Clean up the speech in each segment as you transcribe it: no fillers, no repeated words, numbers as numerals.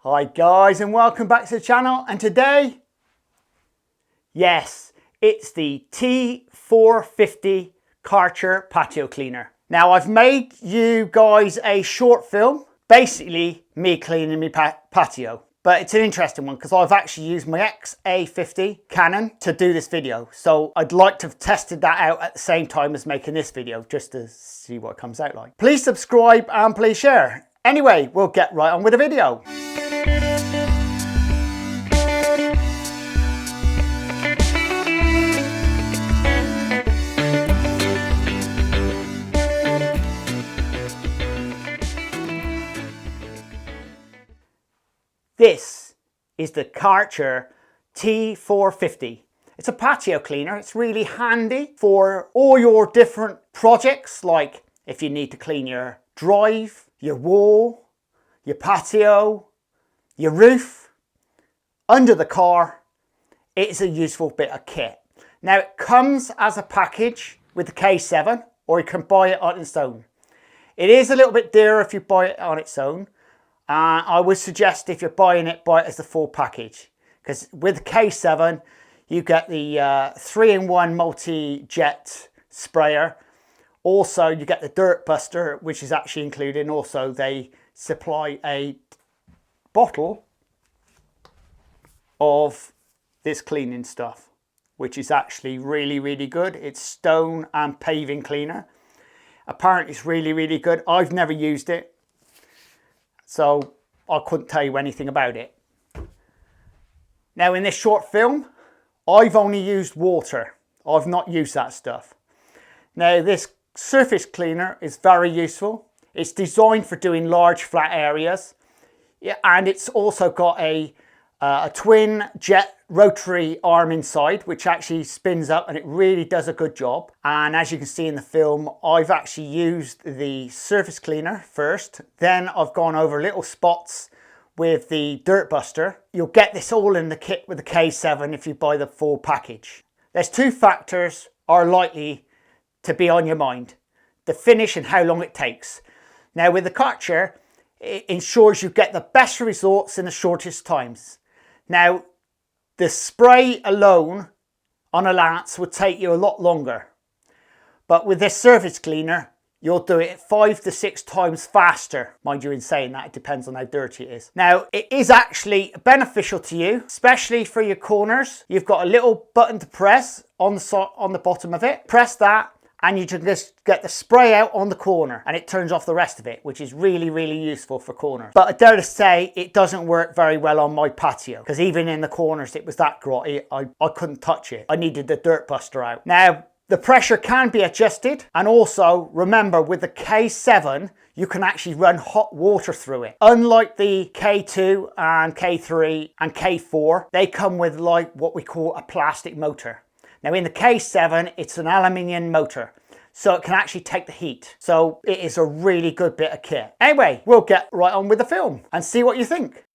Hi guys, and welcome back to the channel. And today, yes, it's the T450 Karcher patio cleaner. Now I've made you guys a short film, basically me cleaning my patio. But it's an interesting one because I've actually used my XA50 Canon to do this video. So I'd like to have tested that out at the same time as making this video, just to see what it comes out like. Please subscribe and please share. Anyway, we'll get right on with the video. This is the Karcher T450. It's a patio cleaner. It's really handy for all your different projects, like if you need to clean your drive, your wall, your patio, your roof, under the car. It's a useful bit of kit. Now it comes as a package with the K7, or you can buy it on its own. It is a little bit dearer if you buy it on its own. I would suggest if you're buying it, buy it as the full package. Because with the K7, you get the 3-in-1 Multijet sprayer. Also, you get the dirt buster, which is actually included. And also, they supply a bottle of this cleaning stuff, which is actually really, really good. It's Stone and Paving cleaner. Apparently, it's really, really good. I've never used it, so I couldn't tell you anything about it. Now, in this short film, I've only used water. I've not used that stuff. Now, this surface cleaner is very useful. It's designed for doing large flat areas. Yeah, and it's also got a twin jet rotary arm inside, which actually spins up, and it really does a good job. And as you can see in the film, I've actually used the surface cleaner first. Then I've gone over little spots with the dirt buster. You'll get this all in the kit with the K7 if you buy the full package. There's two factors are likely to be on your mind: the finish and how long it takes. Now with the Kärcher, it ensures you get the best results in the shortest times. Now, the spray alone on a lance would take you a lot longer. But with this surface cleaner, you'll do it 5 to 6 times faster. Mind you, in saying that, it depends on how dirty it is. Now, it is actually beneficial to you, especially for your corners. You've got a little button to press on the bottom of it. Press that, and you can just get the spray out on the corner, and it turns off the rest of it, which is really, really useful for corners. But I dare to say it doesn't work very well on my patio, because even in the corners it was that grotty, I couldn't touch it. I needed the dirt buster out. Now, the pressure can be adjusted, and also remember with the K7, you can actually run hot water through it. Unlike the K2 and K3 and K4, they come with like what we call a plastic motor. Now in the K7, it's an aluminium motor, so it can actually take the heat. So it is a really good bit of kit. Anyway, we'll get right on with the film and see what you think.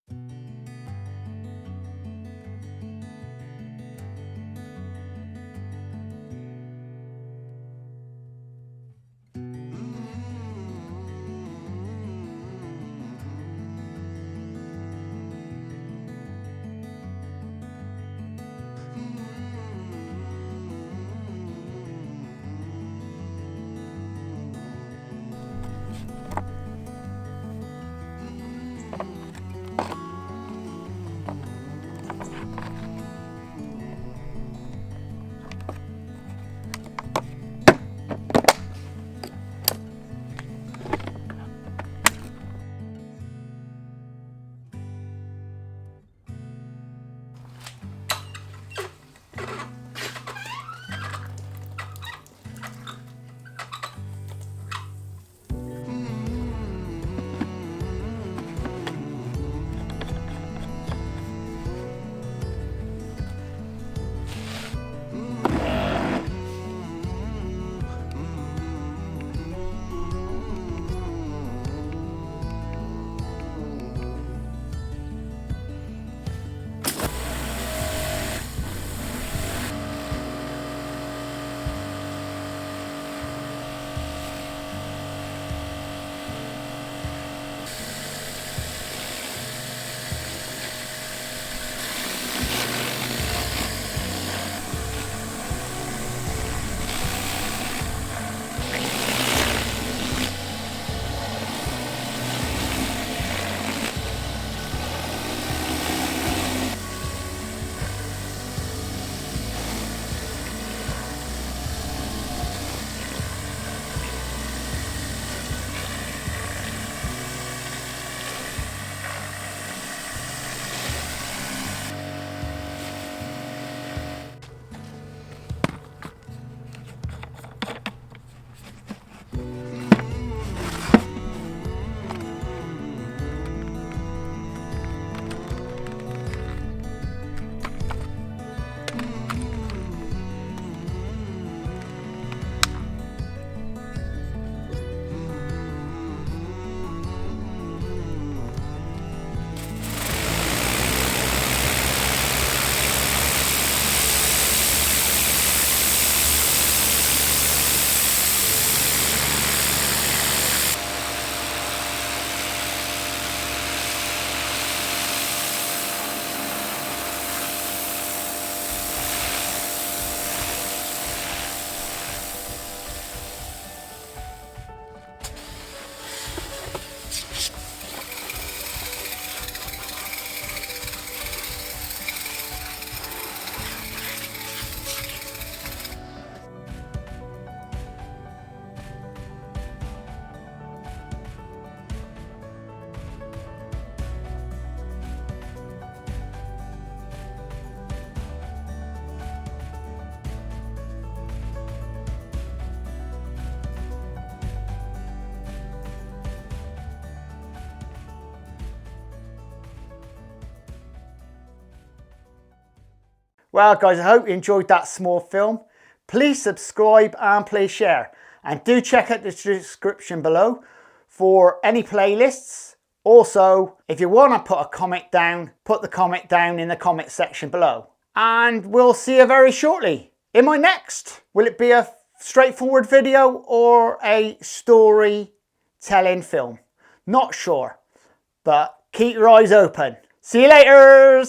Well guys, I hope you enjoyed that small film. Please subscribe and please share. And do check out the description below for any playlists. Also, if you want to put a comment down, put the comment down in the comment section below. And we'll see you very shortly in my next. Will it be a straightforward video or a storytelling film? Not sure, but keep your eyes open. See you later.